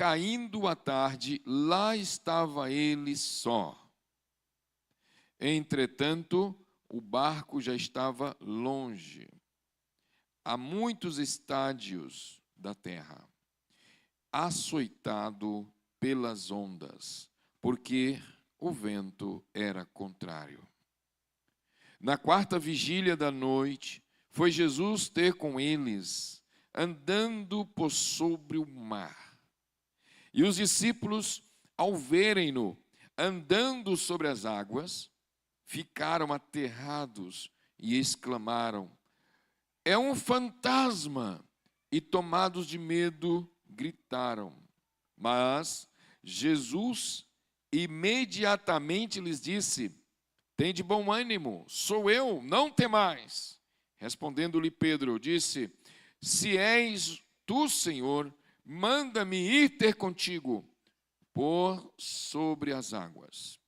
caindo a tarde, lá estava ele só. Entretanto, o barco já estava longe, a muitos estádios da terra, açoitado pelas ondas, porque o vento era contrário. Na quarta vigília da noite, foi Jesus ter com eles, andando por sobre o mar. E os discípulos, ao verem-no andando sobre as águas, ficaram aterrados e exclamaram: é um fantasma! E tomados de medo, gritaram. Mas Jesus imediatamente lhes disse: tende bom ânimo, sou eu, não temais. Respondendo-lhe Pedro, disse: se és tu, Senhor, manda-me ir ter contigo por sobre as águas.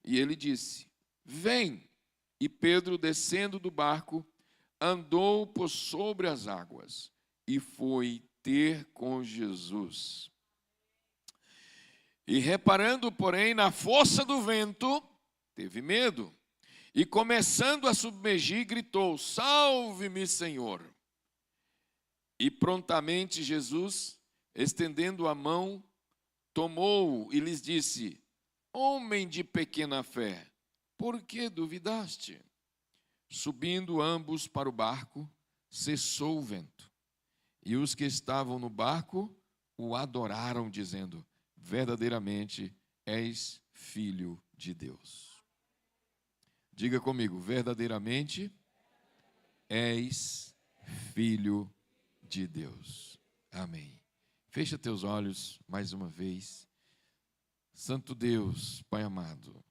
E ele disse: vem. E Pedro, descendo do barco, andou por sobre as águas e foi ter com Jesus. E reparando, porém, na força do vento, teve medo, e começando a submergir, gritou: salve-me, Senhor! E prontamente Jesus, estendendo a mão, tomou-o e lhes disse: homem de pequena fé, por que duvidaste? Subindo ambos para o barco, cessou o vento. E os que estavam no barco o adoraram, dizendo: verdadeiramente és filho de Deus. Diga comigo: verdadeiramente és filho de Deus. Amém. Fecha teus olhos mais uma vez. Santo Deus, Pai amado,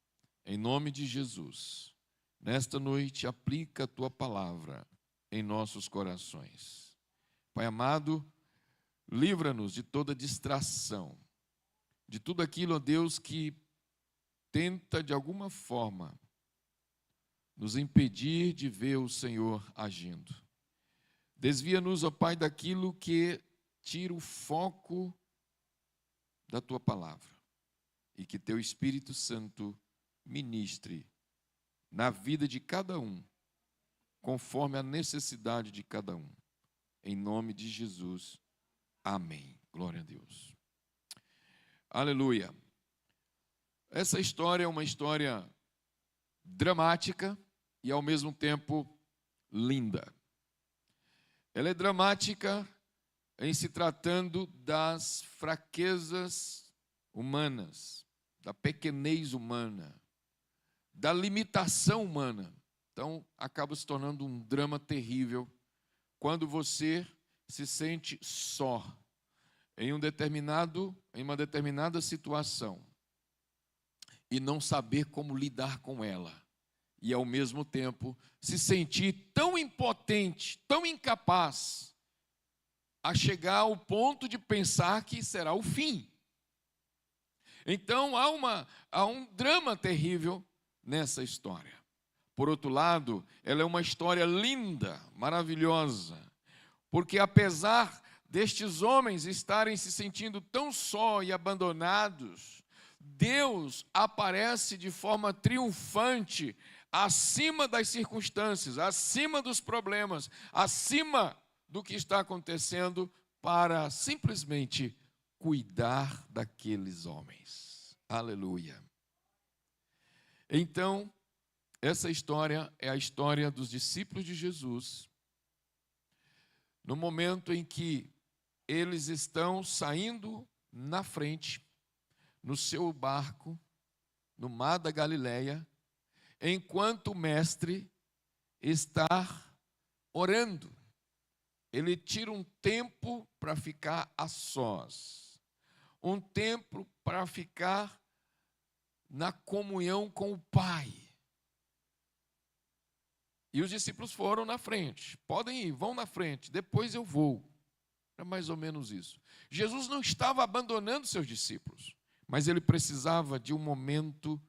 em nome de Jesus, nesta noite aplica a tua palavra em nossos corações. Pai amado, livra-nos de toda distração, de tudo aquilo, ó Deus, que tenta de alguma forma nos impedir de ver o Senhor agindo. Desvia-nos, ó Pai, daquilo que tira o foco da tua palavra, e que teu Espírito Santo ministre na vida de cada um, conforme a necessidade de cada um. Em nome de Jesus, amém. Glória a Deus. Aleluia. Essa história é uma história dramática e ao mesmo tempo linda. Ela é dramática em se tratando das fraquezas humanas, da pequenez humana, da limitação humana. Então, acaba se tornando um drama terrível quando você se sente só em uma determinada situação e não saber como lidar com ela. E, ao mesmo tempo, se sentir tão impotente, tão incapaz, a chegar ao ponto de pensar que será o fim. Então, há um drama terrível nessa história. Por outro lado, ela é uma história linda, maravilhosa, porque apesar destes homens estarem se sentindo tão só e abandonados, Deus aparece de forma triunfante acima das circunstâncias, acima dos problemas, acima do que está acontecendo, para simplesmente cuidar daqueles homens. Aleluia. Então, essa história é a história dos discípulos de Jesus, no momento em que eles estão saindo na frente, no seu barco, no mar da Galileia, enquanto o mestre está orando. Ele tira um tempo para ficar a sós, um tempo para ficar na comunhão com o Pai. E os discípulos foram na frente. Podem ir, vão na frente, depois eu vou. É mais ou menos isso. Jesus não estava abandonando seus discípulos, mas ele precisava de um momento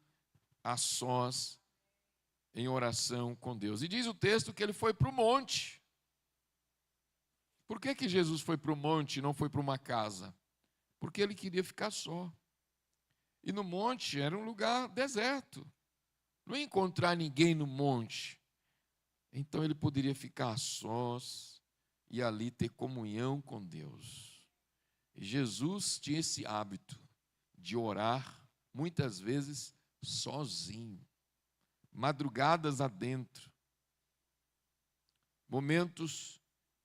a sós, em oração com Deus. E diz o texto que ele foi para o monte. Por que Jesus foi para o monte e não foi para uma casa? porque ele queria ficar só. E no monte era um lugar deserto. Não ia encontrar ninguém no monte. Então ele poderia ficar a sós e ali ter comunhão com Deus. E Jesus tinha esse hábito de orar, muitas vezes sozinho, madrugadas adentro, momentos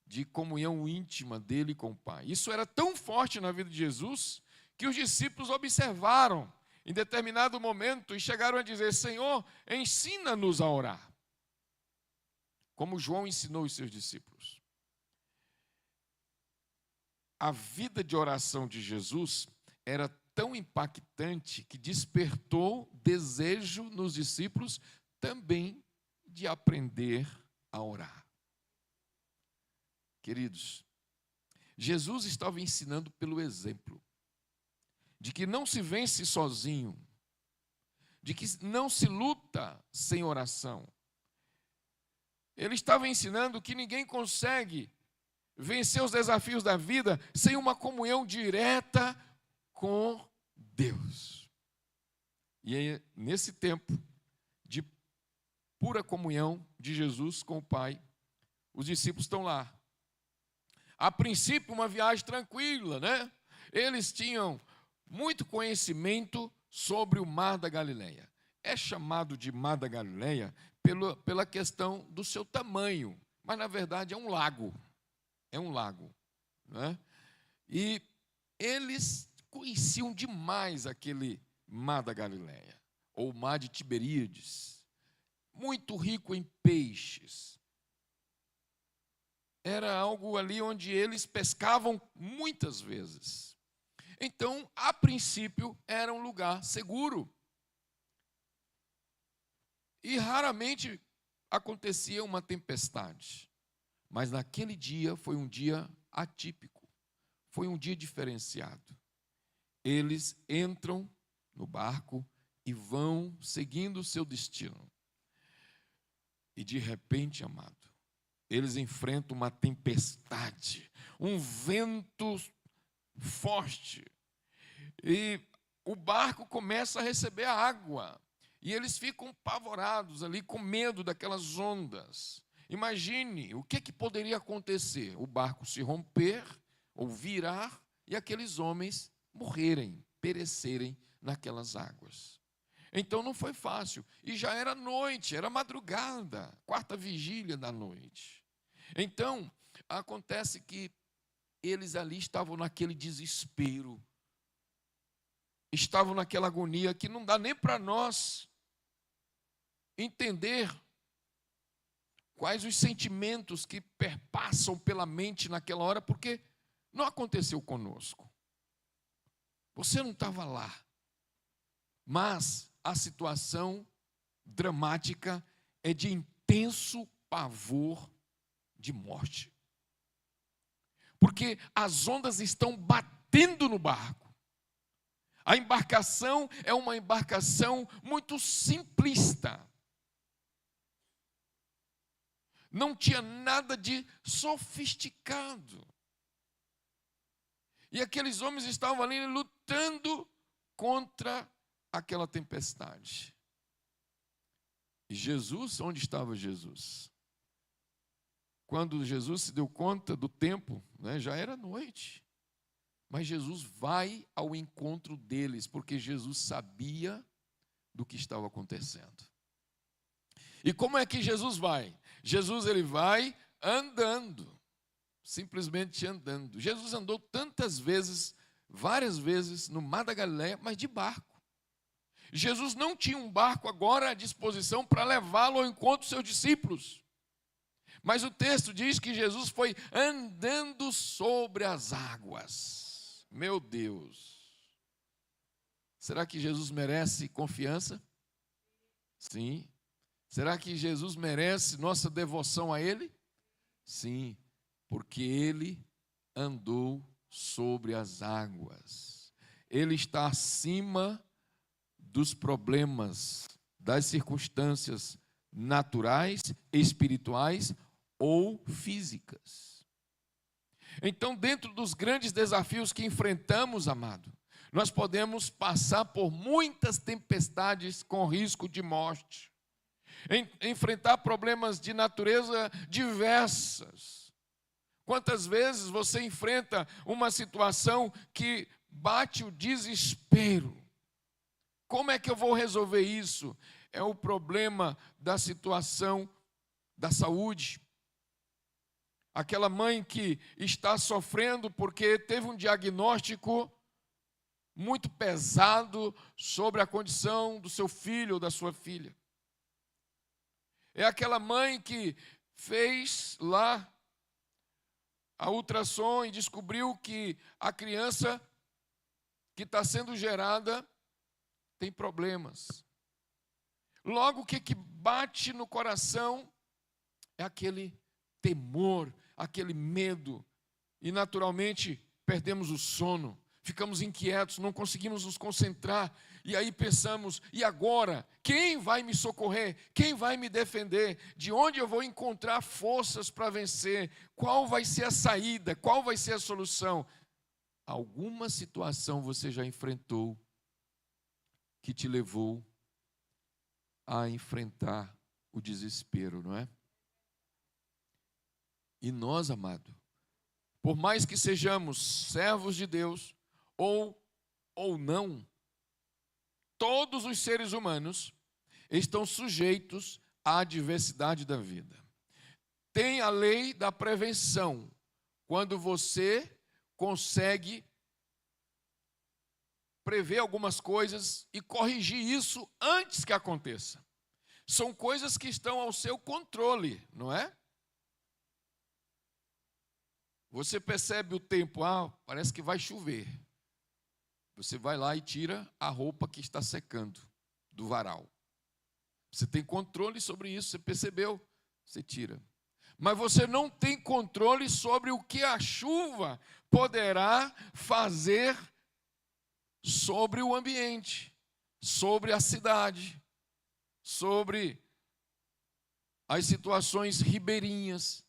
de comunhão íntima dele com o Pai. Isso era tão forte na vida de Jesus que os discípulos observaram em determinado momento e chegaram a dizer: Senhor, ensina-nos a orar, como João ensinou os seus discípulos. A vida de oração de Jesus era tão impactante que despertou desejo nos discípulos também de aprender a orar. Queridos, Jesus estava ensinando pelo exemplo de que não se vence sozinho, de que não se luta sem oração. Ele estava ensinando que ninguém consegue vencer os desafios da vida sem uma comunhão direta com Deus. E aí, nesse tempo de pura comunhão de Jesus com o Pai, os discípulos estão lá. A princípio, uma viagem tranquila, né? Eles tinham muito conhecimento sobre o Mar da Galileia. É chamado de Mar da Galileia pela questão do seu tamanho, mas na verdade é um lago. É um lago, né? E eles conheciam demais aquele Mar da Galileia, ou Mar de Tiberíades, muito rico em peixes. Era algo ali onde eles pescavam muitas vezes. Então, a princípio, era um lugar seguro. E raramente acontecia uma tempestade. Mas naquele dia foi um dia atípico. Foi um dia diferenciado. Eles entram no barco e vão seguindo o seu destino. E de repente, amado, eles enfrentam uma tempestade, um vento forte. E o barco começa a receber a água. E eles ficam apavorados ali, com medo daquelas ondas. Imagine o que poderia acontecer: o barco se romper ou virar e aqueles homens morrerem, perecerem naquelas águas. Então não foi fácil. E já era noite, era madrugada, quarta vigília da noite. Então, acontece que eles ali estavam naquele desespero, estavam naquela agonia que não dá nem para nós entender quais os sentimentos que perpassam pela mente naquela hora, porque não aconteceu conosco. Você não estava lá. Mas a situação dramática é de intenso pavor de morte. Porque as ondas estão batendo no barco. A embarcação é uma embarcação muito simplista. Não tinha nada de sofisticado. E aqueles homens estavam ali lutando contra aquela tempestade. E Jesus, onde estava Jesus? Quando Jesus se deu conta do tempo, né, já era noite. Mas Jesus vai ao encontro deles, porque Jesus sabia do que estava acontecendo. E como é que Jesus vai? Jesus, ele vai andando, simplesmente andando. Jesus andou tantas vezes, várias vezes, no Mar da Galileia, mas de barco. Jesus não tinha um barco agora à disposição para levá-lo ao encontro dos seus discípulos. Mas o texto diz que Jesus foi andando sobre as águas. Meu Deus! Será que Jesus merece confiança? Sim. Será que Jesus merece nossa devoção a Ele? Sim, porque Ele andou sobre as águas. Ele está acima dos problemas, das circunstâncias naturais, espirituais ou físicas. Então, dentro dos grandes desafios que enfrentamos, amado, nós podemos passar por muitas tempestades com risco de morte, enfrentar problemas de natureza diversas. Quantas vezes você enfrenta uma situação que bate o desespero? Como é que eu vou resolver isso? É o problema da situação da saúde. Aquela mãe que está sofrendo porque teve um diagnóstico muito pesado sobre a condição do seu filho ou da sua filha. É aquela mãe que fez lá a ultrassom e descobriu que a criança que está sendo gerada tem problemas. Logo, o que bate no coração é aquele temor, aquele medo. E, naturalmente, perdemos o sono, ficamos inquietos, não conseguimos nos concentrar. E aí pensamos, e agora? Quem vai me socorrer? Quem vai me defender? De onde eu vou encontrar forças para vencer? Qual vai ser a saída? Qual vai ser a solução? Alguma situação você já enfrentou que te levou a enfrentar o desespero, não é? E nós, amado, por mais que sejamos servos de Deus ou não, todos os seres humanos estão sujeitos à adversidade da vida. Tem a lei da prevenção, quando você consegue prever algumas coisas e corrigir isso antes que aconteça. São coisas que estão ao seu controle, não é? Você percebe o tempo, parece que vai chover. Você vai lá e tira a roupa que está secando do varal. Você tem controle sobre isso, você percebeu? Você tira. Mas você não tem controle sobre o que a chuva poderá fazer sobre o ambiente, sobre a cidade, sobre as situações ribeirinhas.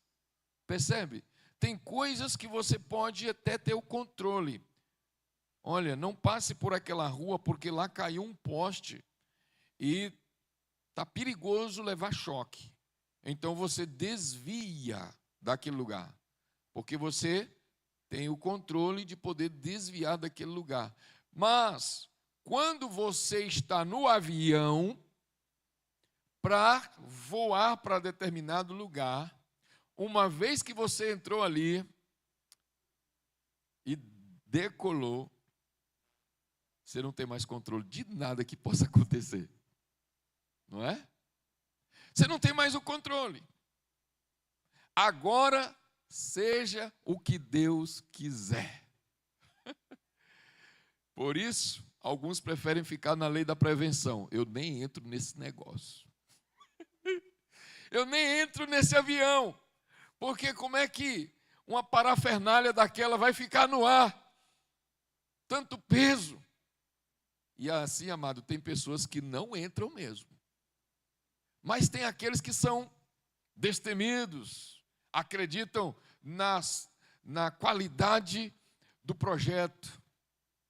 Percebe? Tem coisas que você pode até ter o controle. Olha, não passe por aquela rua porque lá caiu um poste e está perigoso levar choque. Então você desvia daquele lugar, porque você tem o controle de poder desviar daquele lugar. Mas, quando você está no avião para voar para determinado lugar, uma vez que você entrou ali e decolou, você não tem mais controle de nada que possa acontecer. Não é? Você não tem mais o controle. Agora, seja o que Deus quiser. Por isso, alguns preferem ficar na lei da prevenção. Eu nem entro nesse negócio. Eu nem entro nesse avião. Porque como é que uma parafernália daquela vai ficar no ar? Tanto peso. E assim, amado, tem pessoas que não entram mesmo. Mas tem aqueles que são destemidos, acreditam na qualidade do projeto,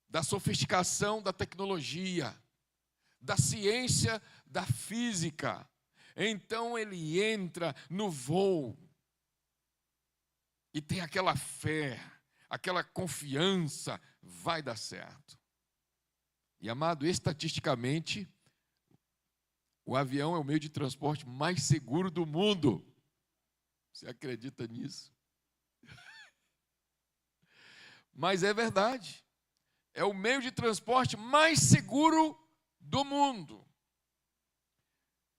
da sofisticação da tecnologia, da ciência da física. Então ele entra no voo e tem aquela fé, aquela confiança, vai dar certo. E, amado, estatisticamente, o avião é o meio de transporte mais seguro do mundo. Você acredita nisso? Mas é verdade. É o meio de transporte mais seguro do mundo.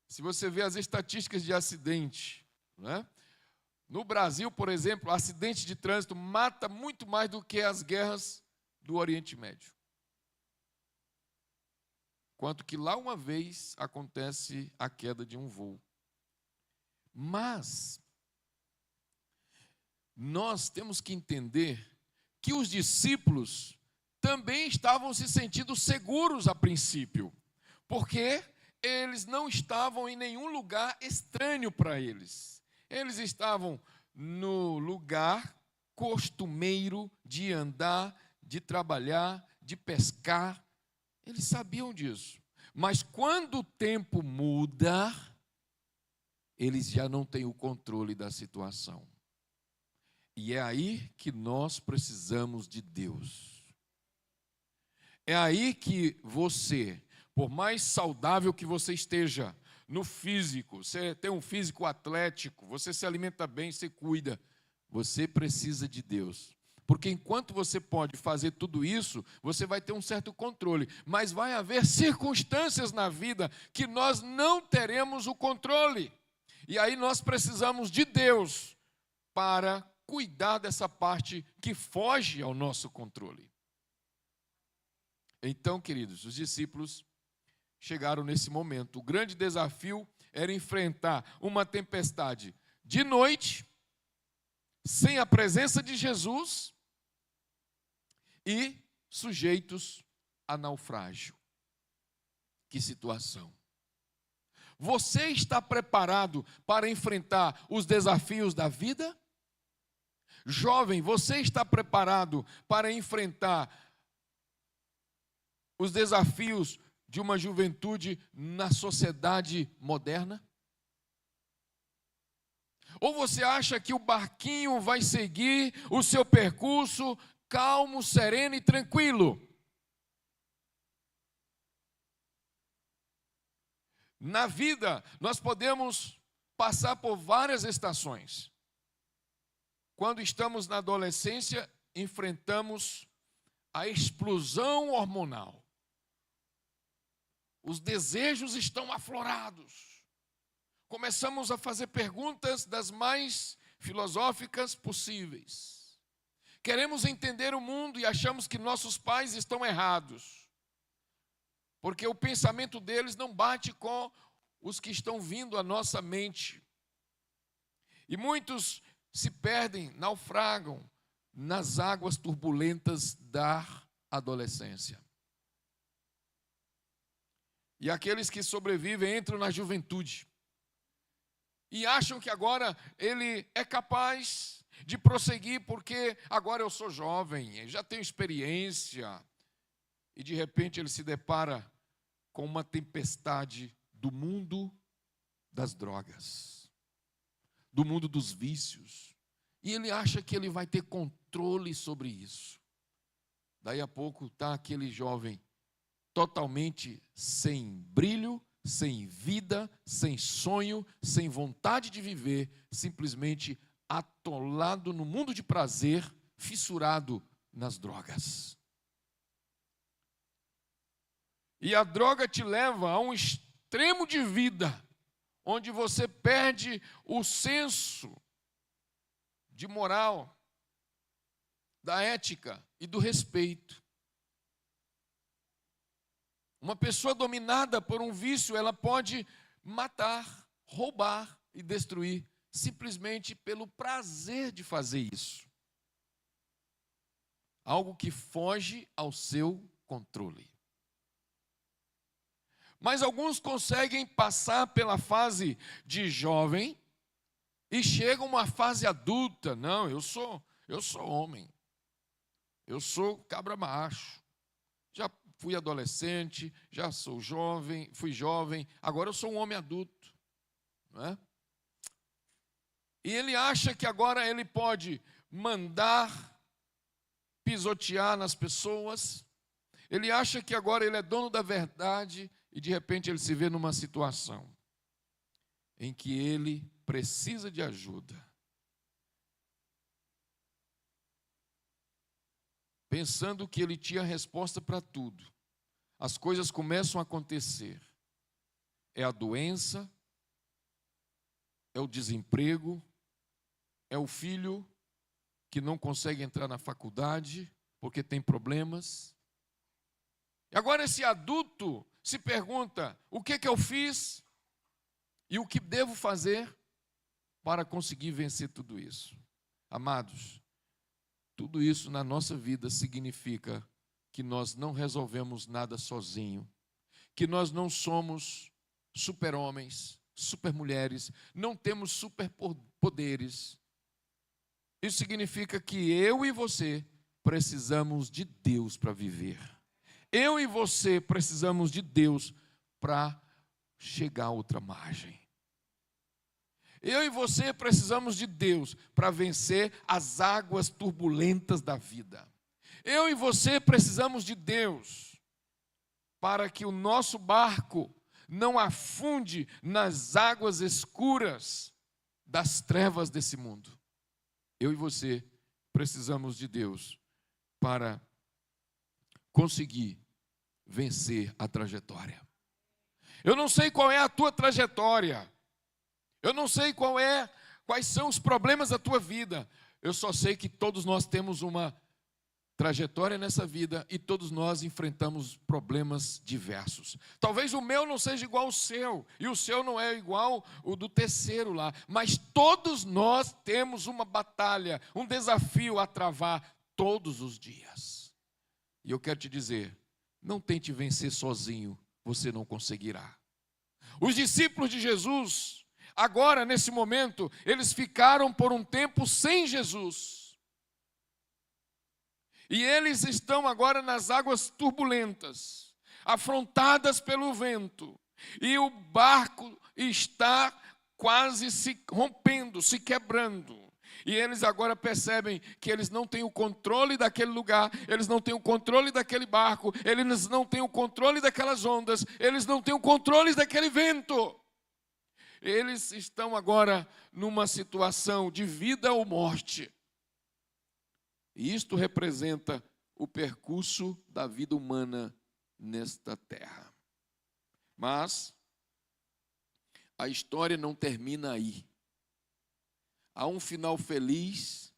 Se você vê as estatísticas de acidente, né? No Brasil, por exemplo, acidente de trânsito mata muito mais do que as guerras do Oriente Médio. Quanto que lá uma vez acontece a queda de um voo. Mas nós temos que entender que os discípulos também estavam se sentindo seguros a princípio, porque eles não estavam em nenhum lugar estranho para eles. Eles estavam no lugar costumeiro de andar, de trabalhar, de pescar. Eles sabiam disso. Mas quando o tempo muda, eles já não têm o controle da situação. E é aí que nós precisamos de Deus. É aí que você, por mais saudável que você esteja no físico, você tem um físico atlético, você se alimenta bem, você cuida, você precisa de Deus. Porque enquanto você pode fazer tudo isso, você vai ter um certo controle. Mas vai haver circunstâncias na vida que nós não teremos o controle. E aí nós precisamos de Deus para cuidar dessa parte que foge ao nosso controle. Então, queridos, os discípulos chegaram nesse momento. O grande desafio era enfrentar uma tempestade de noite, sem a presença de Jesus e sujeitos a naufrágio. Que situação! Você está preparado para enfrentar os desafios da vida? Jovem, você está preparado para enfrentar os desafios de uma juventude na sociedade moderna? Ou você acha que o barquinho vai seguir o seu percurso calmo, sereno e tranquilo? Na vida, nós podemos passar por várias estações. Quando estamos na adolescência, enfrentamos a explosão hormonal. Os desejos estão aflorados. Começamos a fazer perguntas das mais filosóficas possíveis. Queremos entender o mundo e achamos que nossos pais estão errados, porque o pensamento deles não bate com os que estão vindo à nossa mente. E muitos se perdem, naufragam nas águas turbulentas da adolescência. E aqueles que sobrevivem entram na juventude e acham que agora ele é capaz de prosseguir, porque agora eu sou jovem, já tenho experiência. E de repente ele se depara com uma tempestade do mundo das drogas, do mundo dos vícios. E ele acha que ele vai ter controle sobre isso. Daí a pouco está aquele jovem totalmente sem brilho, sem vida, sem sonho, sem vontade de viver, simplesmente atolado no mundo de prazer, fissurado nas drogas. E a droga te leva a um extremo de vida, onde você perde o senso de moral, da ética e do respeito. Uma pessoa dominada por um vício, ela pode matar, roubar e destruir, simplesmente pelo prazer de fazer isso. Algo que foge ao seu controle. Mas alguns conseguem passar pela fase de jovem e chegam a uma fase adulta. Não, eu sou homem. Eu sou cabra macho. Já fui adolescente, já sou jovem, fui jovem, agora eu sou um homem adulto. Não é? E ele acha que agora ele pode mandar pisotear nas pessoas. Ele acha que agora ele é dono da verdade e de repente ele se vê numa situação em que ele precisa de ajuda. Pensando que ele tinha a resposta para tudo. As coisas começam a acontecer. É a doença, é o desemprego, é o filho que não consegue entrar na faculdade porque tem problemas. E agora esse adulto se pergunta: o que eu fiz e o que devo fazer para conseguir vencer tudo isso? Amados, tudo isso na nossa vida significa que nós não resolvemos nada sozinho, que nós não somos super-homens, super-mulheres, não temos superpoderes. Isso significa que eu e você precisamos de Deus para viver. Eu e você precisamos de Deus para chegar a outra margem. Eu e você precisamos de Deus para vencer as águas turbulentas da vida. Eu e você precisamos de Deus para que o nosso barco não afunde nas águas escuras das trevas desse mundo. Eu e você precisamos de Deus para conseguir vencer a trajetória. Eu não sei qual é a tua trajetória. Eu não sei quais são os problemas da tua vida. Eu só sei que todos nós temos uma trajetória nessa vida e todos nós enfrentamos problemas diversos. Talvez o meu não seja igual ao seu e o seu não é igual o do terceiro lá, mas todos nós temos uma batalha, um desafio a travar todos os dias. E eu quero te dizer, não tente vencer sozinho, você não conseguirá. Os discípulos de Jesus, agora, nesse momento, eles ficaram por um tempo sem Jesus. E eles estão agora nas águas turbulentas, afrontadas pelo vento. E o barco está quase se rompendo, se quebrando. E eles agora percebem que eles não têm o controle daquele lugar, eles não têm o controle daquele barco, eles não têm o controle daquelas ondas, eles não têm o controle daquele vento. Eles estão agora numa situação de vida ou morte. E isto representa o percurso da vida humana nesta terra. Mas a história não termina aí. Há um final feliz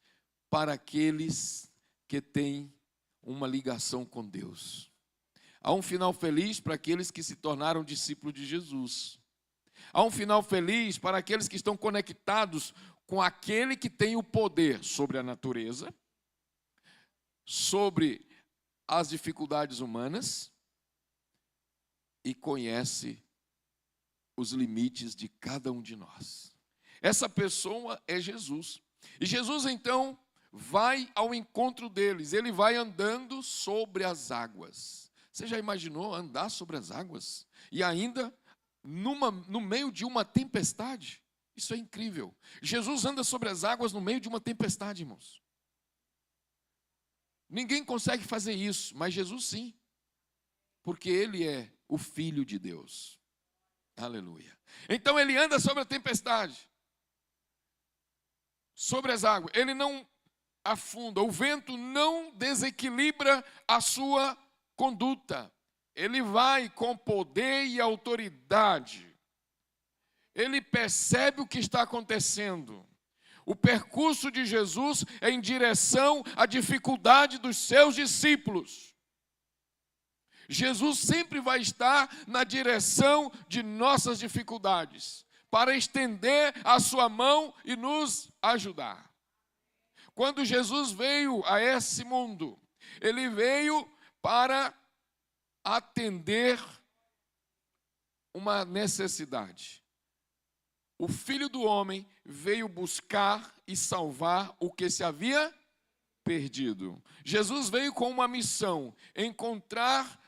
para aqueles que têm uma ligação com Deus. Há um final feliz para aqueles que se tornaram discípulos de Jesus. Há um final feliz para aqueles que estão conectados com aquele que tem o poder sobre a natureza, sobre as dificuldades humanas e conhece os limites de cada um de nós. Essa pessoa é Jesus. E Jesus, então, vai ao encontro deles. Ele vai andando sobre as águas. Você já imaginou andar sobre as águas? E ainda no meio de uma tempestade? Isso é incrível. Jesus anda sobre as águas no meio de uma tempestade, irmãos. Ninguém consegue fazer isso, mas Jesus sim. Porque Ele é o Filho de Deus. Aleluia. Então Ele anda sobre a tempestade. Sobre as águas. Ele não afunda. O vento não desequilibra a sua conduta. Ele vai com poder e autoridade. Ele percebe o que está acontecendo. O percurso de Jesus é em direção à dificuldade dos seus discípulos. Jesus sempre vai estar na direção de nossas dificuldades, para estender a sua mão e nos ajudar. Quando Jesus veio a esse mundo, Ele veio para atender uma necessidade. O Filho do Homem veio buscar e salvar o que se havia perdido. Jesus veio com uma missão: encontrar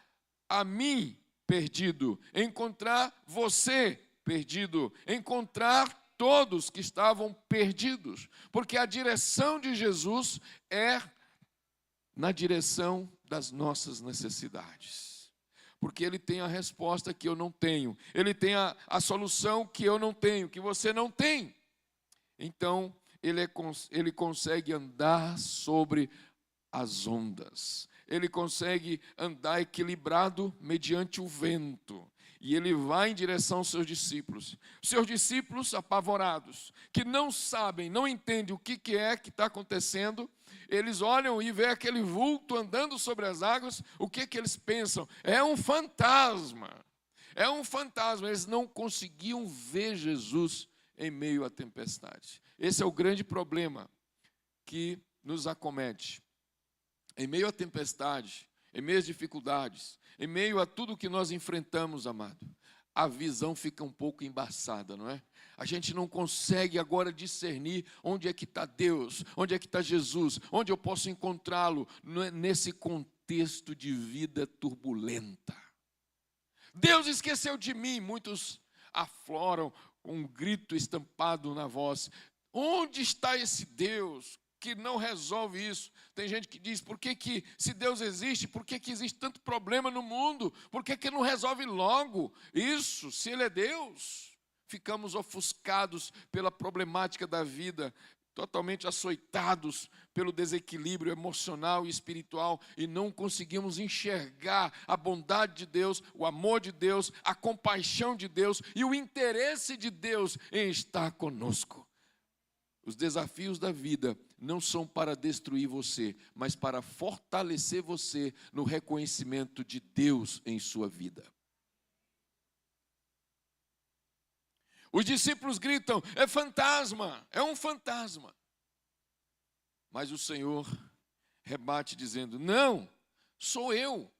a mim perdido, encontrar você perdido, encontrar todos que estavam perdidos. Porque a direção de Jesus é na direção das nossas necessidades. Porque Ele tem a resposta que eu não tenho. Ele tem a solução que eu não tenho, que você não tem. Então, Ele consegue andar sobre as ondas. Ele consegue andar equilibrado mediante o vento. E Ele vai em direção aos seus discípulos. Seus discípulos apavorados, que não sabem, não entendem o que é que está acontecendo. Eles olham e veem aquele vulto andando sobre as águas. O que eles pensam? É um fantasma. É um fantasma. Eles não conseguiam ver Jesus em meio à tempestade. Esse é o grande problema que nos acomete. Em meio à tempestade, em meio às dificuldades, em meio a tudo que nós enfrentamos, amado, a visão fica um pouco embaçada, não é? A gente não consegue agora discernir onde é que está Deus, onde é que está Jesus, onde eu posso encontrá-lo nesse contexto de vida turbulenta. Deus esqueceu de mim, muitos afloram com um grito estampado na voz. Onde está esse Deus que não resolve isso? Tem gente que diz, por que se Deus existe, por que existe tanto problema no mundo? Por que não resolve logo isso, se Ele é Deus? Ficamos ofuscados pela problemática da vida, totalmente açoitados pelo desequilíbrio emocional e espiritual, e não conseguimos enxergar a bondade de Deus, o amor de Deus, a compaixão de Deus e o interesse de Deus em estar conosco. Os desafios da vida não são para destruir você, mas para fortalecer você no reconhecimento de Deus em sua vida. Os discípulos gritam, é fantasma, é um fantasma. Mas o Senhor rebate dizendo, não, sou eu.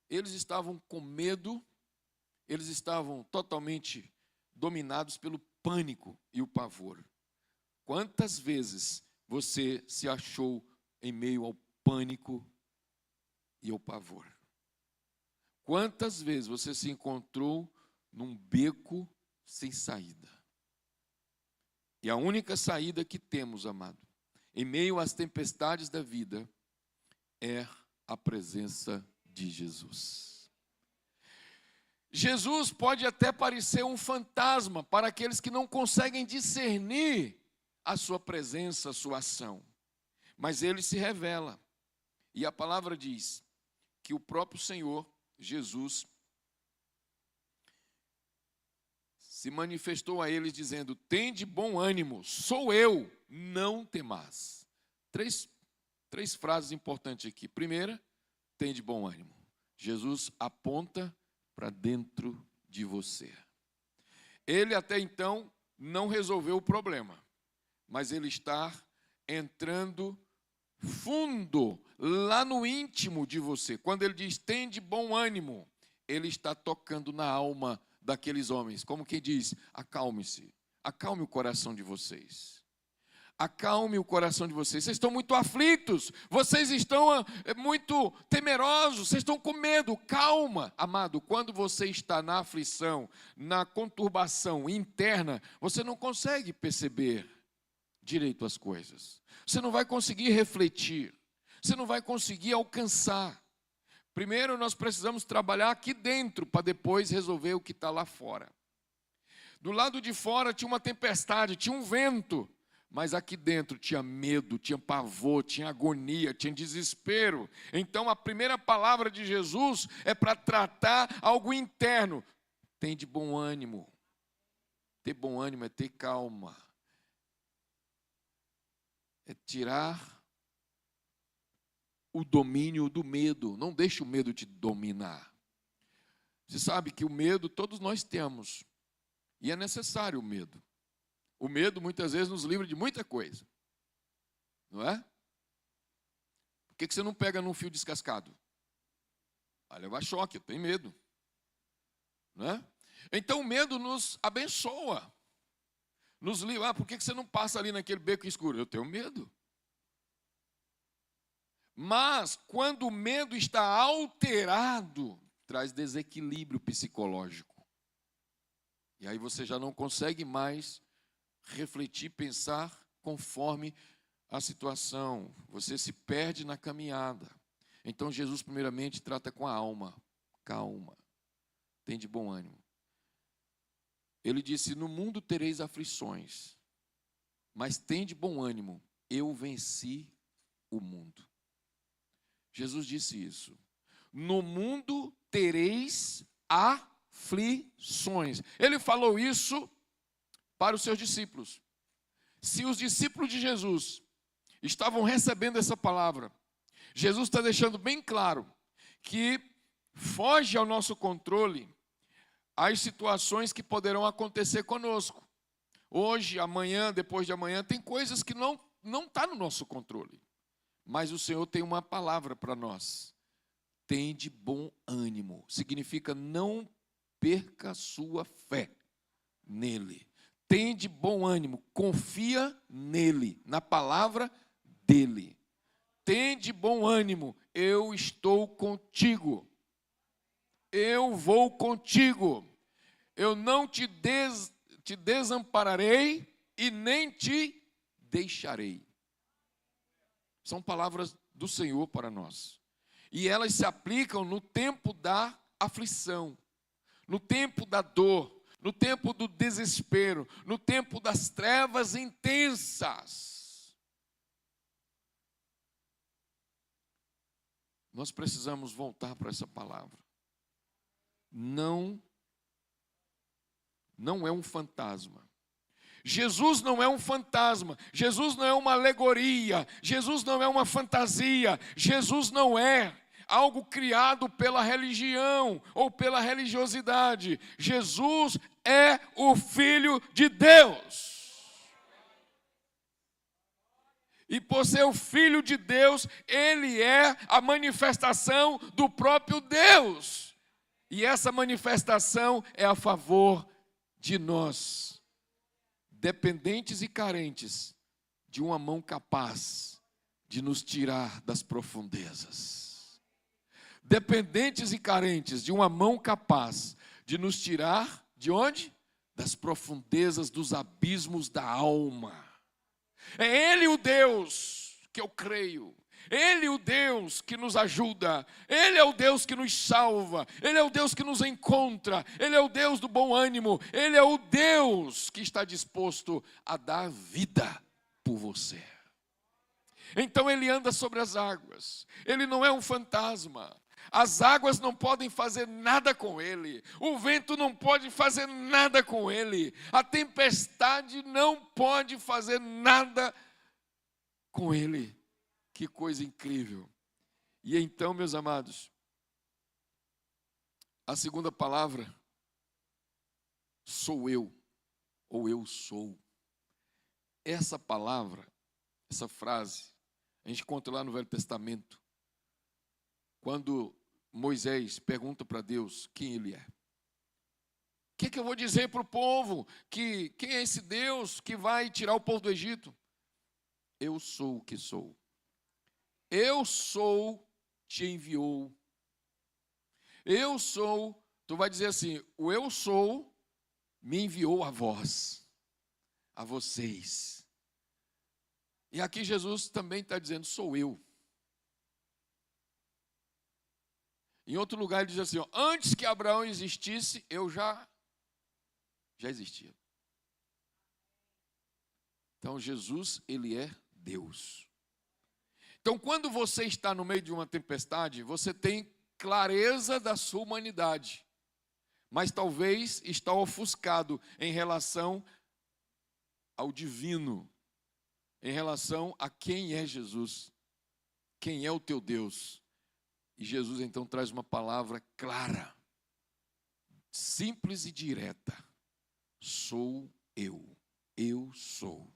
Eles estavam com medo, eles estavam totalmente dominados pelo pânico e o pavor. Quantas vezes você se achou em meio ao pânico e ao pavor? Quantas vezes você se encontrou num beco sem saída? E a única saída que temos, amado, em meio às tempestades da vida, é a presença de Jesus. Jesus pode até parecer um fantasma para aqueles que não conseguem discernir a sua presença, a sua ação. Mas ele se revela. E a palavra diz que o próprio Senhor, Jesus, se manifestou a eles dizendo, tende bom ânimo, sou eu, não temais. Três frases importantes aqui. Primeira, tende bom ânimo. Jesus aponta para dentro de você. Ele até então não resolveu o problema, mas ele está entrando fundo, lá no íntimo de você. Quando ele diz, tende bom ânimo, ele está tocando na alma daqueles homens. Como quem diz, acalme-se, acalme o coração de vocês. Acalme o coração de vocês. Vocês estão muito aflitos, vocês estão muito temerosos, vocês estão com medo. Calma, amado, quando você está na aflição, na conturbação interna, você não consegue perceber direito as coisas. Você não vai conseguir refletir. Você não vai conseguir alcançar. Primeiro nós precisamos trabalhar aqui dentro para depois resolver o que está lá fora. Do lado de fora tinha uma tempestade, tinha um vento, mas aqui dentro tinha medo, tinha pavor, tinha agonia, tinha desespero. Então a primeira palavra de Jesus é para tratar algo interno. Tem de bom ânimo. Ter bom ânimo é ter calma. É tirar o domínio do medo. Não deixe o medo te dominar. Você sabe que o medo todos nós temos. E é necessário o medo. O medo muitas vezes nos livra de muita coisa. Não é? Por que você não pega num fio descascado? Vai levar choque, eu tenho medo. Não é? Então o medo nos abençoa. Nos livra. Por que você não passa ali naquele beco escuro? Eu tenho medo. Mas quando o medo está alterado, traz desequilíbrio psicológico. E aí você já não consegue mais refletir, pensar conforme a situação. Você se perde na caminhada. Então Jesus primeiramente trata com a alma. Calma. Tem de bom ânimo. Ele disse, no mundo tereis aflições, mas tem de bom ânimo. Eu venci o mundo. Jesus disse isso. No mundo tereis aflições. Ele falou isso para os seus discípulos. Se os discípulos de Jesus estavam recebendo essa palavra, Jesus está deixando bem claro que foge ao nosso controle as situações que poderão acontecer conosco. Hoje, amanhã, depois de amanhã, tem coisas que não está no nosso controle. Mas o Senhor tem uma palavra para nós. Tem de bom ânimo. Significa não perca a sua fé nele. Tende bom ânimo, confia nele, na palavra dele. Tende bom ânimo, eu estou contigo. Eu vou contigo. Eu não te desampararei e nem te deixarei. São palavras do Senhor para nós. E elas se aplicam no tempo da aflição, no tempo da dor, no tempo do desespero, no tempo das trevas intensas. Nós precisamos voltar para essa palavra. Não é um fantasma. Jesus não é um fantasma, Jesus não é uma alegoria, Jesus não é uma fantasia, Jesus não é algo criado pela religião ou pela religiosidade. Jesus é o Filho de Deus. E por ser o Filho de Deus, Ele é a manifestação do próprio Deus. E essa manifestação é a favor de nós, dependentes e carentes de uma mão capaz de nos tirar das profundezas. Dependentes e carentes de uma mão capaz de nos tirar de onde? Das profundezas dos abismos da alma. É Ele o Deus que eu creio. Ele é o Deus que nos ajuda, Ele é o Deus que nos salva, Ele é o Deus que nos encontra, Ele é o Deus do bom ânimo, Ele é o Deus que está disposto a dar vida por você. Então Ele anda sobre as águas, Ele não é um fantasma, as águas não podem fazer nada com Ele, o vento não pode fazer nada com Ele, a tempestade não pode fazer nada com Ele. Que coisa incrível. E então, meus amados, a segunda palavra, sou eu, ou eu sou. Essa palavra, essa frase, a gente encontra lá no Velho Testamento, quando Moisés pergunta para Deus quem Ele é. O que eu vou dizer para o povo? Quem é esse Deus que vai tirar o povo do Egito? Eu sou o que sou. Eu sou, te enviou. Eu sou, tu vai dizer assim, o eu sou me enviou a vós, a vocês. E aqui Jesus também está dizendo, sou eu. Em outro lugar ele diz assim, ó, antes que Abraão existisse, eu já existia. Então Jesus, Ele é Deus. Então, quando você está no meio de uma tempestade, você tem clareza da sua humanidade, mas talvez está ofuscado em relação ao divino, em relação a quem é Jesus, quem é o teu Deus. E Jesus então traz uma palavra clara, simples e direta: sou eu sou.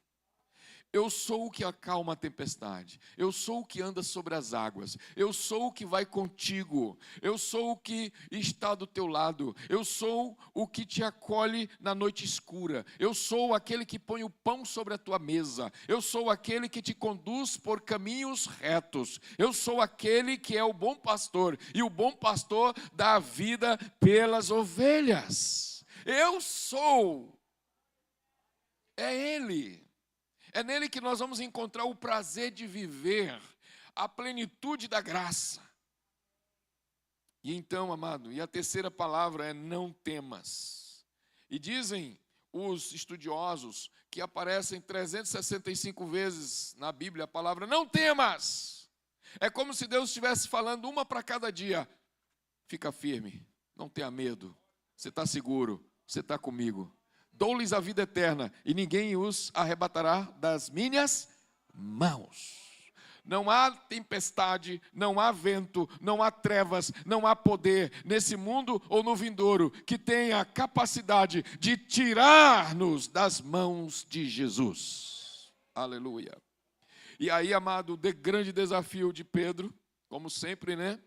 Eu sou o que acalma a tempestade, eu sou o que anda sobre as águas, eu sou o que vai contigo, eu sou o que está do teu lado, eu sou o que te acolhe na noite escura, eu sou aquele que põe o pão sobre a tua mesa, eu sou aquele que te conduz por caminhos retos, eu sou aquele que é o bom pastor, e o bom pastor dá a vida pelas ovelhas. Eu sou, é Ele. É nele que nós vamos encontrar o prazer de viver a plenitude da graça. E então, amado, e a terceira palavra é não temas. E dizem os estudiosos que aparecem 365 vezes na Bíblia a palavra não temas. É como se Deus estivesse falando uma para cada dia. Fica firme, não tenha medo, você está seguro, você está comigo. Dou-lhes a vida eterna, e ninguém os arrebatará das minhas mãos. Não há tempestade, não há vento, não há trevas, não há poder nesse mundo ou no vindouro que tenha a capacidade de tirar-nos das mãos de Jesus. Aleluia. E aí, amado, o grande desafio de Pedro, como sempre, né?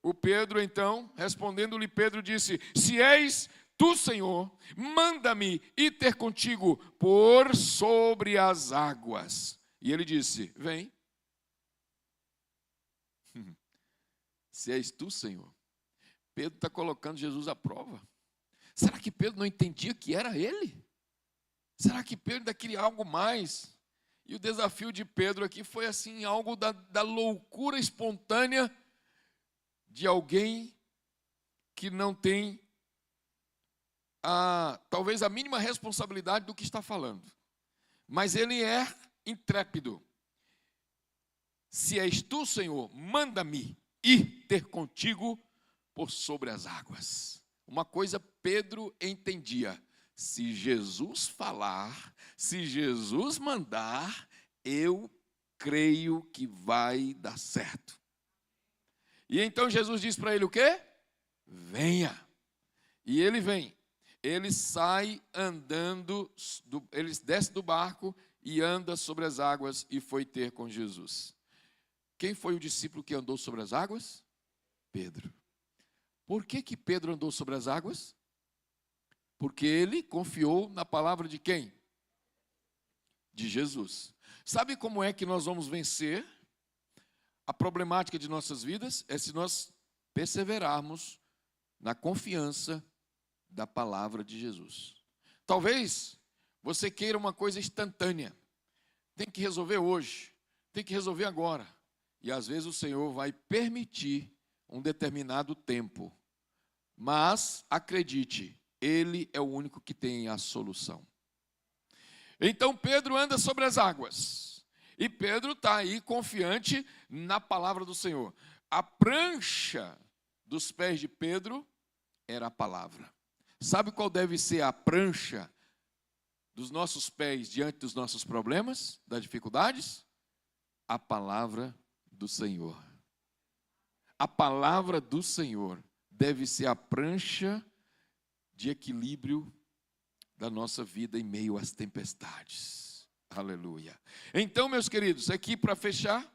O Pedro, então, respondendo-lhe, Pedro disse: se és tu, Senhor, manda-me ir ter contigo por sobre as águas. E ele disse: vem. Se és tu, Senhor. Pedro está colocando Jesus à prova. Será que Pedro não entendia que era ele? Será que Pedro ainda queria algo mais? E o desafio de Pedro aqui foi assim, algo da loucura espontânea de alguém que não tem talvez a mínima responsabilidade do que está falando. Mas ele é intrépido. Se és tu, Senhor, manda-me ir ter contigo por sobre as águas. Uma coisa Pedro entendia: se Jesus falar, se Jesus mandar, eu creio que vai dar certo. E então Jesus diz para ele o quê? Venha. E ele vem. Ele sai andando, ele desce do barco e anda sobre as águas e foi ter com Jesus. Quem foi o discípulo que andou sobre as águas? Pedro. Por que Pedro andou sobre as águas? Porque ele confiou na palavra de quem? De Jesus. Sabe como é que nós vamos vencer a problemática de nossas vidas? É se nós perseverarmos na confiança da palavra de Jesus. Talvez você queira uma coisa instantânea. Tem que resolver hoje. Tem que resolver agora. E às vezes o Senhor vai permitir um determinado tempo. Mas, acredite, Ele é o único que tem a solução. Então Pedro anda sobre as águas. E Pedro está aí confiante na palavra do Senhor. A prancha dos pés de Pedro era a palavra. Sabe qual deve ser a prancha dos nossos pés diante dos nossos problemas, das dificuldades? A palavra do Senhor. A palavra do Senhor deve ser a prancha de equilíbrio da nossa vida em meio às tempestades. Aleluia. Então, meus queridos, aqui para fechar,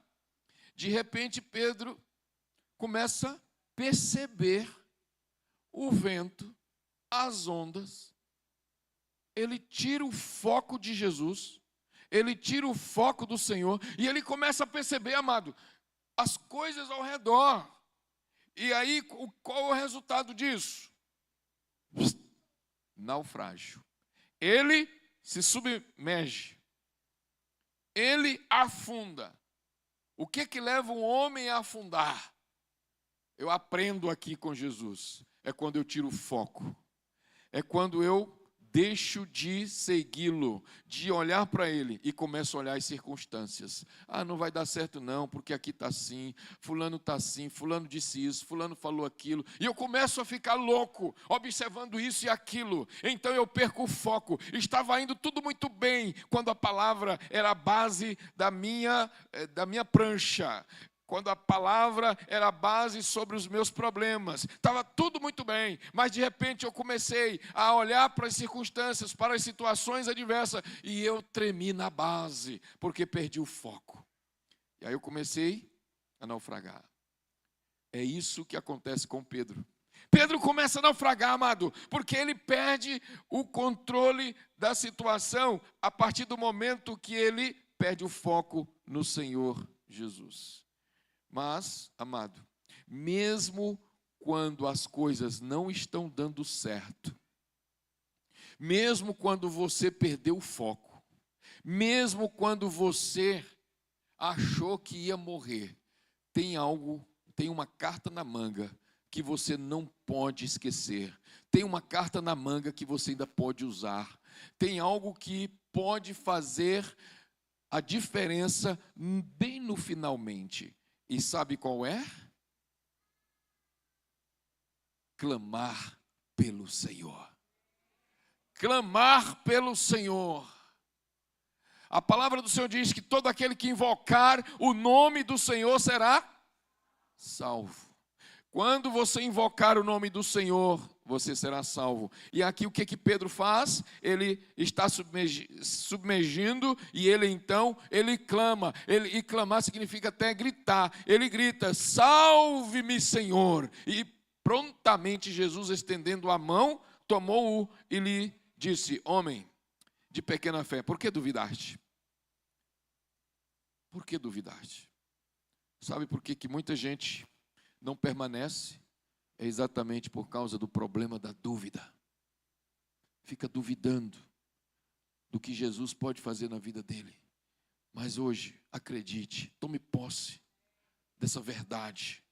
de repente Pedro começa a perceber o vento, as ondas. Ele tira o foco de Jesus, ele tira o foco do Senhor e ele começa a perceber, amado, as coisas ao redor. E aí, qual é o resultado disso? Naufrágio. Ele se submerge. Ele afunda. O que leva um homem a afundar? Eu aprendo aqui com Jesus. É quando eu tiro o foco. É quando eu deixo de segui-lo, de olhar para ele e começo a olhar as circunstâncias. Não vai dar certo não, porque aqui está assim, fulano está assim, fulano disse isso, fulano falou aquilo. E eu começo a ficar louco, observando isso e aquilo. Então eu perco o foco. Estava indo tudo muito bem, quando a palavra era a base da minha prancha. Quando a palavra era a base sobre os meus problemas. Estava tudo muito bem, mas de repente eu comecei a olhar para as circunstâncias, para as situações adversas, e eu tremi na base, porque perdi o foco. E aí eu comecei a naufragar. É isso que acontece com Pedro. Pedro começa a naufragar, amado, porque ele perde o controle da situação a partir do momento que ele perde o foco no Senhor Jesus. Mas, amado, mesmo quando as coisas não estão dando certo, mesmo quando você perdeu o foco, mesmo quando você achou que ia morrer, tem uma carta na manga que você não pode esquecer. Tem uma carta na manga que você ainda pode usar. Tem algo que pode fazer a diferença bem no finalmente. E sabe qual é? Clamar pelo Senhor. Clamar pelo Senhor. A palavra do Senhor diz que todo aquele que invocar o nome do Senhor será salvo. Quando você invocar o nome do Senhor, você será salvo. E aqui o que Pedro faz? Ele está submergindo e ele clama. E clamar significa até gritar. Ele grita: salve-me, Senhor. E prontamente Jesus, estendendo a mão, tomou-o e lhe disse: homem de pequena fé, por que duvidaste? Por que duvidaste? Sabe por que muita gente não permanece? É exatamente por causa do problema da dúvida. Fica duvidando do que Jesus pode fazer na vida dele. Mas hoje, acredite, tome posse dessa verdade.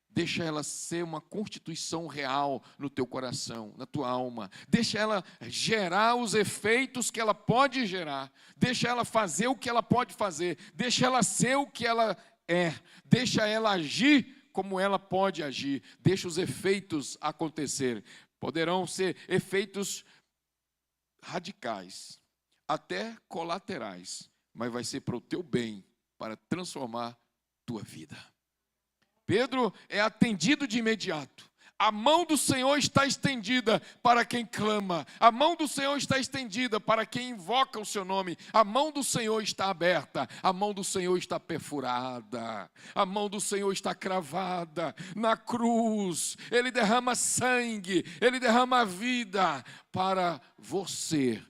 Deixa ela ser uma constituição real no teu coração, na tua alma. Deixa ela gerar os efeitos que ela pode gerar. Deixa ela fazer o que ela pode fazer. Deixa ela ser o que ela é. Deixa ela agir como ela pode agir. Deixa os efeitos acontecer. Poderão ser efeitos radicais, até colaterais, mas vai ser para o teu bem, para transformar tua vida. Pedro é atendido de imediato. A mão do Senhor está estendida para quem clama. A mão do Senhor está estendida para quem invoca o seu nome. A mão do Senhor está aberta. A mão do Senhor está perfurada. A mão do Senhor está cravada na cruz. Ele derrama sangue. Ele derrama vida para você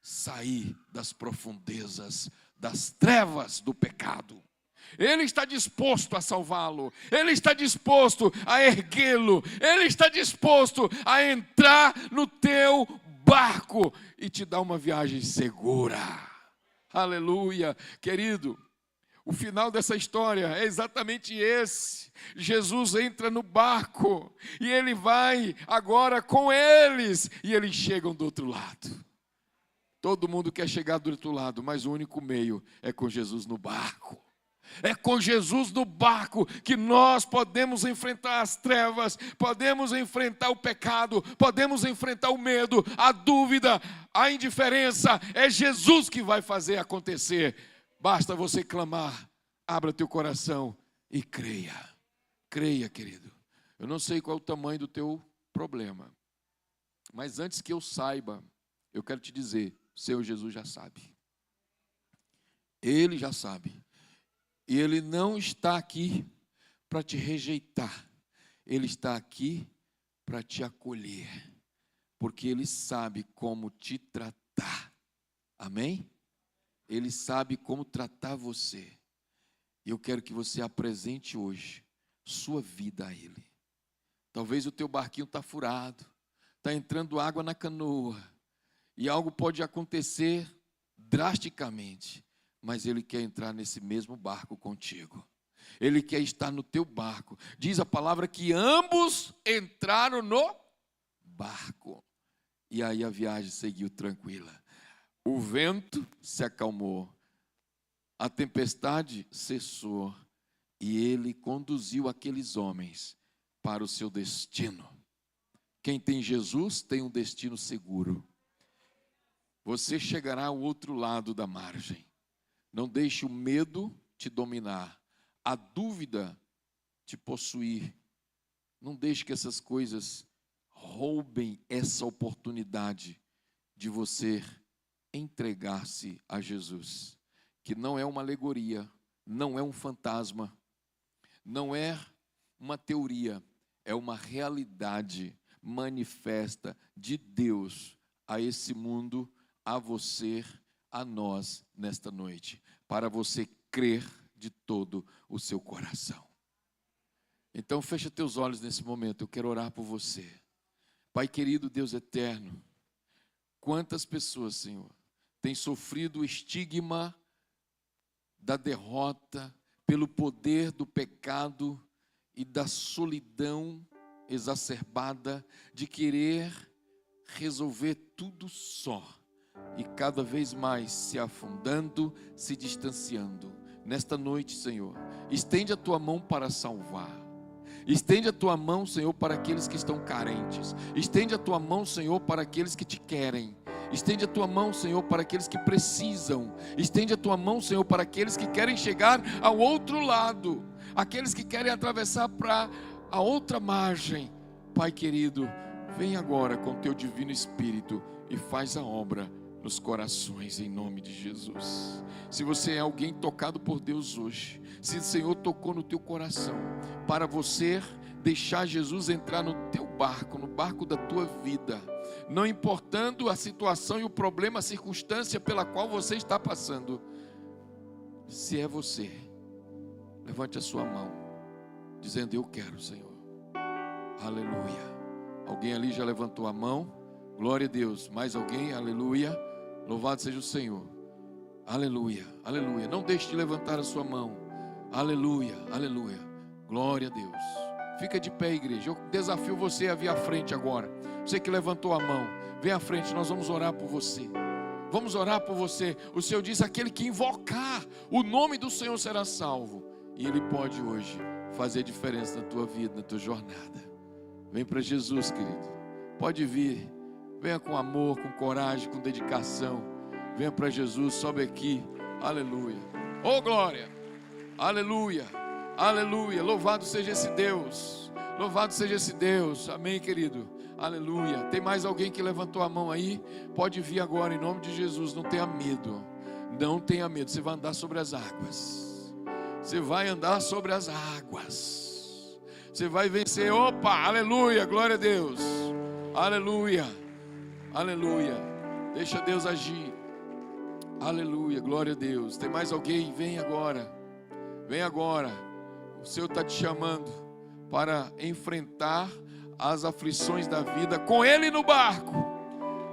sair das profundezas, das trevas do pecado. Ele está disposto a salvá-lo. Ele está disposto a erguê-lo. Ele está disposto a entrar no teu barco e te dar uma viagem segura. Aleluia. Querido, o final dessa história é exatamente esse. Jesus entra no barco e ele vai agora com eles. E eles chegam do outro lado. Todo mundo quer chegar do outro lado, mas o único meio é com Jesus no barco. É com Jesus no barco que nós podemos enfrentar as trevas, podemos enfrentar o pecado, podemos enfrentar o medo, a dúvida, a indiferença. É Jesus que vai fazer acontecer. Basta você clamar, abra teu coração e creia. Creia, querido. Eu não sei qual é o tamanho do teu problema, mas antes que eu saiba, eu quero te dizer, o Senhor Jesus já sabe. Ele já sabe. E Ele não está aqui para te rejeitar. Ele está aqui para te acolher. Porque Ele sabe como te tratar. Amém? Ele sabe como tratar você. E eu quero que você apresente hoje sua vida a Ele. Talvez o teu barquinho está furado. Está entrando água na canoa. E algo pode acontecer drasticamente. Mas Ele quer entrar nesse mesmo barco contigo. Ele quer estar no teu barco. Diz a palavra que ambos entraram no barco. E aí a viagem seguiu tranquila. O vento se acalmou. A tempestade cessou. E Ele conduziu aqueles homens para o seu destino. Quem tem Jesus tem um destino seguro. Você chegará ao outro lado da margem. Não deixe o medo te dominar, a dúvida te possuir. Não deixe que essas coisas roubem essa oportunidade de você entregar-se a Jesus, que não é uma alegoria, não é um fantasma, não é uma teoria, é uma realidade manifesta de Deus a esse mundo, a você, a nós nesta noite, para você crer de todo o seu coração. Então fecha teus olhos nesse momento, eu quero orar por você. Pai querido, Deus eterno, quantas pessoas, Senhor, têm sofrido o estigma da derrota pelo poder do pecado e da solidão exacerbada de querer resolver tudo só. E cada vez mais se afundando, se distanciando. Nesta noite, Senhor, estende a tua mão para salvar. Estende a tua mão, Senhor, para aqueles que estão carentes. Estende a tua mão, Senhor, para aqueles que te querem. Estende a tua mão, Senhor, para aqueles que precisam. Estende a tua mão, Senhor, para aqueles que querem chegar ao outro lado. Aqueles que querem atravessar para a outra margem. Pai querido, vem agora com teu divino Espírito e faz a obra nos corações, em nome de Jesus. Se você é alguém tocado por Deus hoje, se o Senhor tocou no teu coração, para você deixar Jesus entrar no teu barco, no barco da tua vida, não importando a situação e o problema, a circunstância pela qual você está passando, se é você, levante a sua mão, dizendo: eu quero, Senhor. Aleluia. Alguém ali já levantou a mão? Glória a Deus. Mais alguém? Aleluia. Louvado seja o Senhor. Aleluia, aleluia. Não deixe de levantar a sua mão. Aleluia, aleluia. Glória a Deus. Fica de pé, igreja. Eu desafio você a vir à frente agora. Você que levantou a mão, vem à frente, nós vamos orar por você. Vamos orar por você. O Senhor diz: aquele que invocar o nome do Senhor será salvo. E Ele pode hoje fazer diferença na tua vida, na tua jornada. Vem para Jesus, querido. Pode vir. Venha com amor, com coragem, com dedicação. Venha para Jesus, sobe aqui. Aleluia. Oh, glória. Aleluia. Aleluia. Louvado seja esse Deus. Louvado seja esse Deus. Amém, querido. Aleluia. Tem mais alguém que levantou a mão aí? Pode vir agora, em nome de Jesus. Não tenha medo. Não tenha medo. Você vai andar sobre as águas. Você vai andar sobre as águas. Você vai vencer. Opa, aleluia, glória a Deus. Aleluia, aleluia. Deixa Deus agir. Aleluia, glória a Deus. Tem mais alguém? Vem agora. Vem agora. O Senhor está te chamando para enfrentar as aflições da vida com Ele no barco.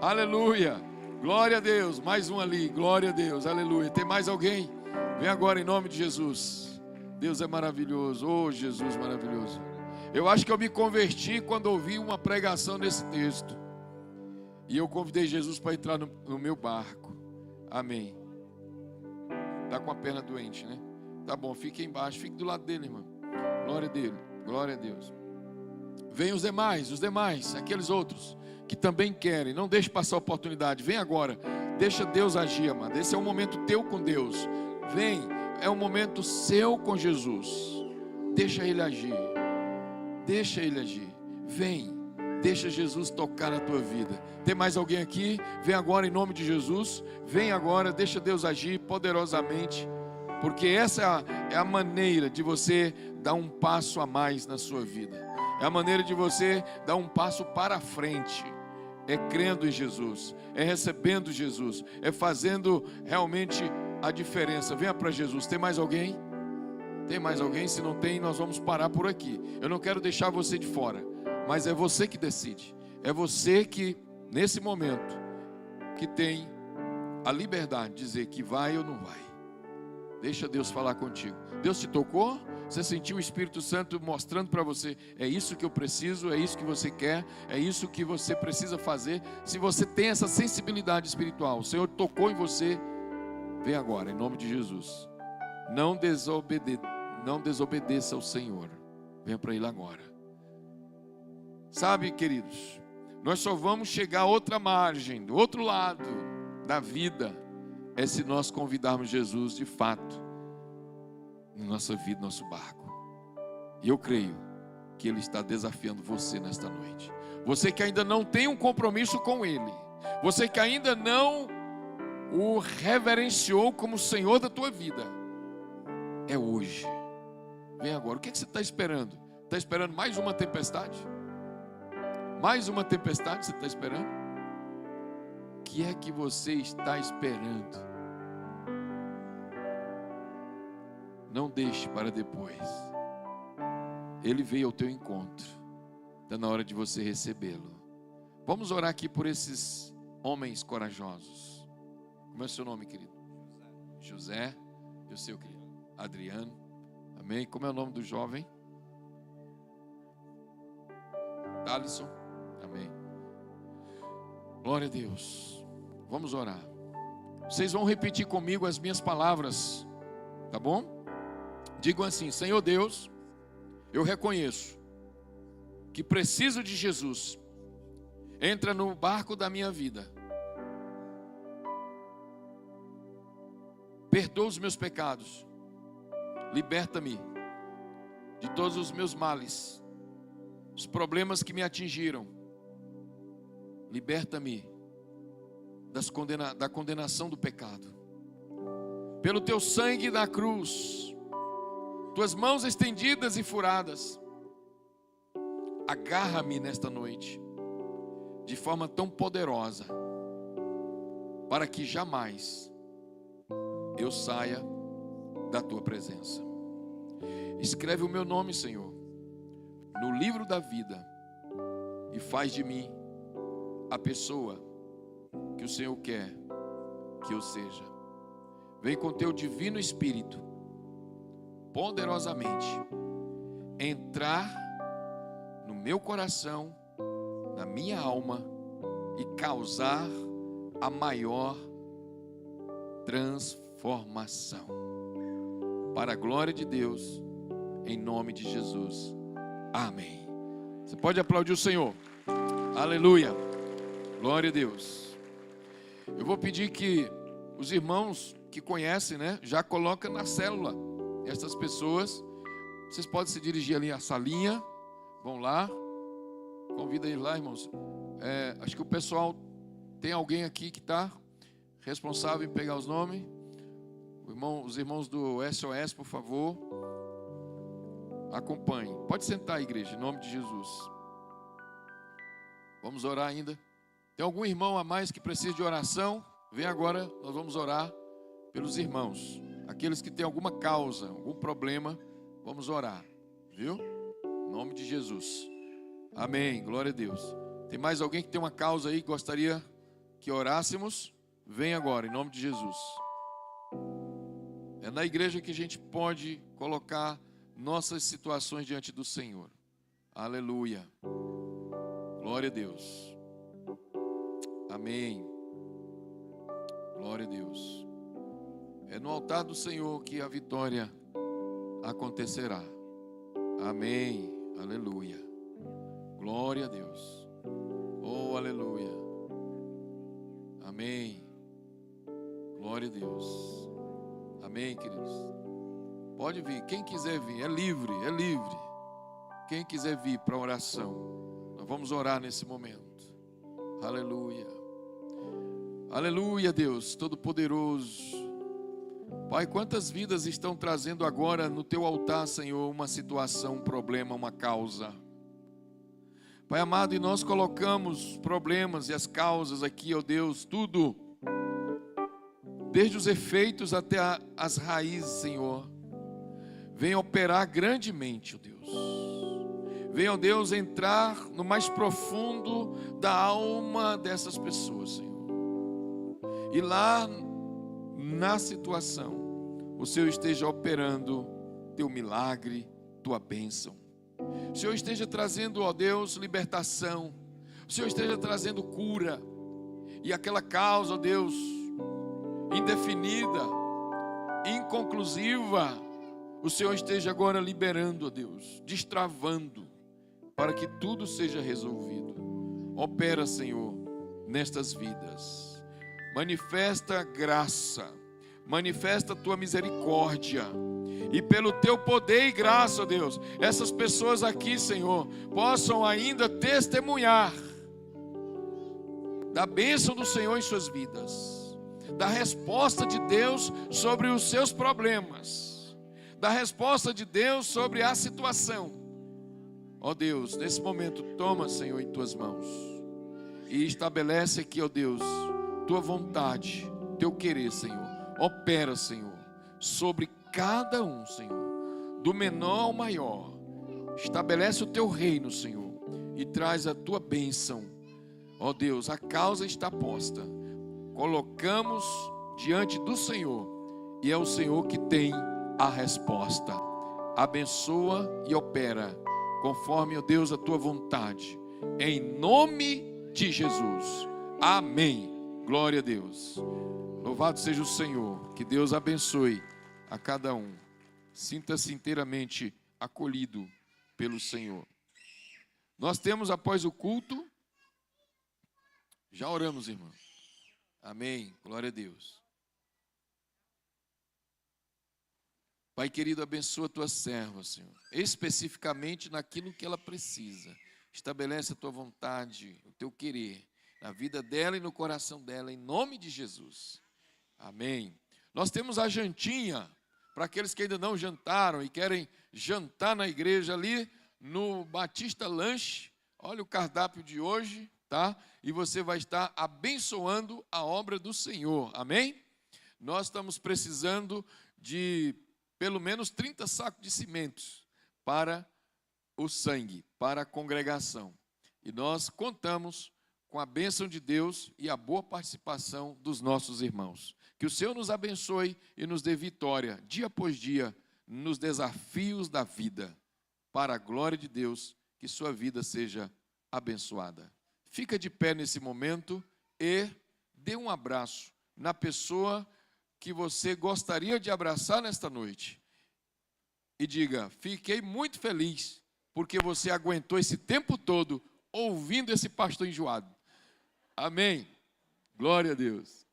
Aleluia, glória a Deus. Mais um ali, glória a Deus, aleluia. Tem mais alguém? Vem agora em nome de Jesus. Deus é maravilhoso. Oh, Jesus maravilhoso. Eu acho que eu me converti quando ouvi uma pregação nesse texto. E eu convidei Jesus para entrar no meu barco. Amém. Está com a perna doente, né? Tá bom, fique embaixo, fique do lado dele, irmão. Glória a Deus, glória a Deus. Vem os demais, aqueles outros que também querem. Não deixe passar a oportunidade. Vem agora. Deixa Deus agir, amado. Esse é um momento teu com Deus. Vem, é um momento seu com Jesus. Deixa Ele agir. Deixa Ele agir. Vem, deixa Jesus tocar na tua vida. Tem mais alguém aqui? Vem agora em nome de Jesus. Vem agora, deixa Deus agir poderosamente. Porque essa é a maneira de você dar um passo a mais na sua vida. É a maneira de você dar um passo para frente. É crendo em Jesus, é recebendo Jesus, é fazendo realmente a diferença. Venha para Jesus. Tem mais alguém? Tem mais alguém? Se não tem, nós vamos parar por aqui. Eu não quero deixar você de fora, mas é você que decide. É você que, nesse momento, que tem a liberdade de dizer que vai ou não vai. Deixa Deus falar contigo. Deus te tocou? Você sentiu o Espírito Santo mostrando para você: é isso que eu preciso, é isso que você quer, é isso que você precisa fazer. Se você tem essa sensibilidade espiritual, o Senhor tocou em você, vem agora, em nome de Jesus. Não desobedeça ao Senhor. Venha para Ele agora. Sabe, queridos, nós só vamos chegar a outra margem, do outro lado da vida, é se nós convidarmos Jesus de fato na nossa vida, no nosso barco. E eu creio que Ele está desafiando você nesta noite. Você que ainda não tem um compromisso com Ele, você que ainda não o reverenciou como Senhor da tua vida, é hoje. Vem agora. O que você está esperando? Está esperando mais uma tempestade? Mais uma tempestade você está esperando? O que é que você está esperando? Não deixe para depois. Ele veio ao teu encontro. Está na hora de você recebê-lo. Vamos orar aqui por esses homens corajosos. Como é o seu nome, querido? José. E o seu, querido? Adriano. Amém. Como é o nome do jovem? Alisson. Amém. Glória a Deus. Vamos orar. Vocês vão repetir comigo as minhas palavras, tá bom? Digam assim: Senhor Deus, eu reconheço que preciso de Jesus. Entra no barco da minha vida. Perdoa os meus pecados. Liberta-me de todos os meus males. os problemas que me atingiram. Liberta-me da condenação do pecado. Pelo teu sangue da cruz, tuas mãos estendidas e furadas, agarra-me nesta noite, de forma tão poderosa, para que jamais eu saia da tua presença. Escreve o meu nome, Senhor, no livro da vida e faz de mim a pessoa que o Senhor quer que eu seja. Vem com teu divino Espírito, poderosamente, entrar no meu coração, na minha alma e causar a maior transformação. Para a glória de Deus, em nome de Jesus. Amém. Você pode aplaudir o Senhor. Aleluia. Glória a Deus. Eu vou pedir que os irmãos que conhecem, já coloquem na célula essas pessoas. Vocês podem se dirigir ali à salinha. Vão lá. Convida eles lá, irmãos. Acho que o pessoal, tem alguém aqui que está responsável em pegar os nomes. Os irmãos do SOS, por favor, acompanhem. Pode sentar, igreja, em nome de Jesus. Vamos orar ainda. Tem algum irmão a mais que precisa de oração? Vem agora, nós vamos orar pelos irmãos. Aqueles que têm alguma causa, algum problema, vamos orar. Viu? Em nome de Jesus. Amém, glória a Deus. Tem mais alguém que tem uma causa aí que gostaria que orássemos? Vem agora, em nome de Jesus. É na igreja que a gente pode colocar nossas situações diante do Senhor. Aleluia. Glória a Deus. Amém. Glória a Deus. É no altar do Senhor que a vitória acontecerá. Amém. Aleluia. Glória a Deus. Oh, aleluia. Amém. Glória a Deus. Amém, queridos. Pode vir. Quem quiser vir, é livre, é livre. Quem quiser vir para a oração, nós vamos orar nesse momento. Aleluia. Aleluia, Deus Todo-Poderoso. Pai, quantas vidas estão trazendo agora no teu altar, Senhor, uma situação, um problema, uma causa. Pai amado, e nós colocamos problemas e as causas aqui, ó Deus, tudo, desde os efeitos até as raízes, Senhor. Venha operar grandemente, ó Deus. Venha, ó Deus, entrar no mais profundo da alma dessas pessoas, Senhor. E lá, na situação, o Senhor esteja operando teu milagre, tua bênção. O Senhor esteja trazendo, ó Deus, libertação. O Senhor esteja trazendo cura. E aquela causa, ó Deus, indefinida, inconclusiva, o Senhor esteja agora liberando, ó Deus, destravando, para que tudo seja resolvido. Opera, Senhor, nestas vidas. Manifesta graça, manifesta a tua misericórdia. E pelo teu poder e graça, ó Deus, essas pessoas aqui, Senhor, possam ainda testemunhar da bênção do Senhor em suas vidas, da resposta de Deus sobre os seus problemas, da resposta de Deus sobre a situação. Ó Deus, nesse momento, toma, Senhor, em tuas mãos e estabelece aqui, ó Deus, tua vontade, teu querer, Senhor. Opera, Senhor, sobre cada um, Senhor, do menor ao maior. Estabelece o teu reino, Senhor, e traz a tua bênção. Ó Deus, a causa está posta. Colocamos diante do Senhor, e é o Senhor que tem a resposta. Abençoa e opera, conforme, ó Deus, a tua vontade. Em nome de Jesus. Amém. Glória a Deus. Louvado seja o Senhor. Que Deus abençoe a cada um. Sinta-se inteiramente acolhido pelo Senhor. Nós temos, após o culto, já oramos, irmão. Amém. Glória a Deus. Pai querido, abençoa a tua serva, Senhor, especificamente naquilo que ela precisa. estabelece a tua vontade, o teu querer, na vida dela e no coração dela, em nome de Jesus. Amém. Nós temos a jantinha, para aqueles que ainda não jantaram e querem jantar na igreja ali, no Batista Lanche. Olha o cardápio de hoje, tá? E você vai estar abençoando a obra do Senhor, amém? Nós estamos precisando de pelo menos 30 sacos de cimentos para o sangue, para a congregação. E nós contamos com a bênção de Deus e a boa participação dos nossos irmãos. Que o Senhor nos abençoe e nos dê vitória, dia após dia, nos desafios da vida. Para a glória de Deus, que sua vida seja abençoada. Fica de pé nesse momento e dê um abraço na pessoa que você gostaria de abraçar nesta noite. E diga, fiquei muito feliz, porque você aguentou esse tempo todo ouvindo esse pastor enjoado. Amém. Glória a Deus.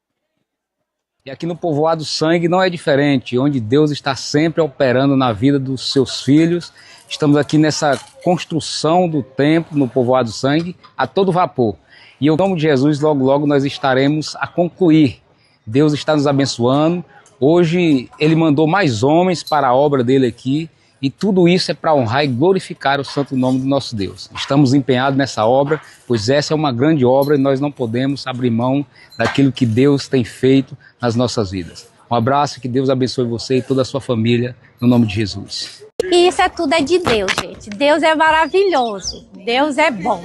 E aqui no Povoado Sangue não é diferente, onde Deus está sempre operando na vida dos seus filhos. Estamos aqui nessa construção do templo no Povoado Sangue a todo vapor. E em nome de Jesus, logo logo nós estaremos a concluir. Deus está nos abençoando. Hoje Ele mandou mais homens para a obra dele aqui. E tudo isso é para honrar e glorificar o santo nome do nosso Deus. Estamos empenhados nessa obra, pois essa é uma grande obra e nós não podemos abrir mão daquilo que Deus tem feito nas nossas vidas. Um abraço, que Deus abençoe você e toda a sua família, no nome de Jesus. E isso tudo é de Deus, gente. Deus é maravilhoso. Deus é bom.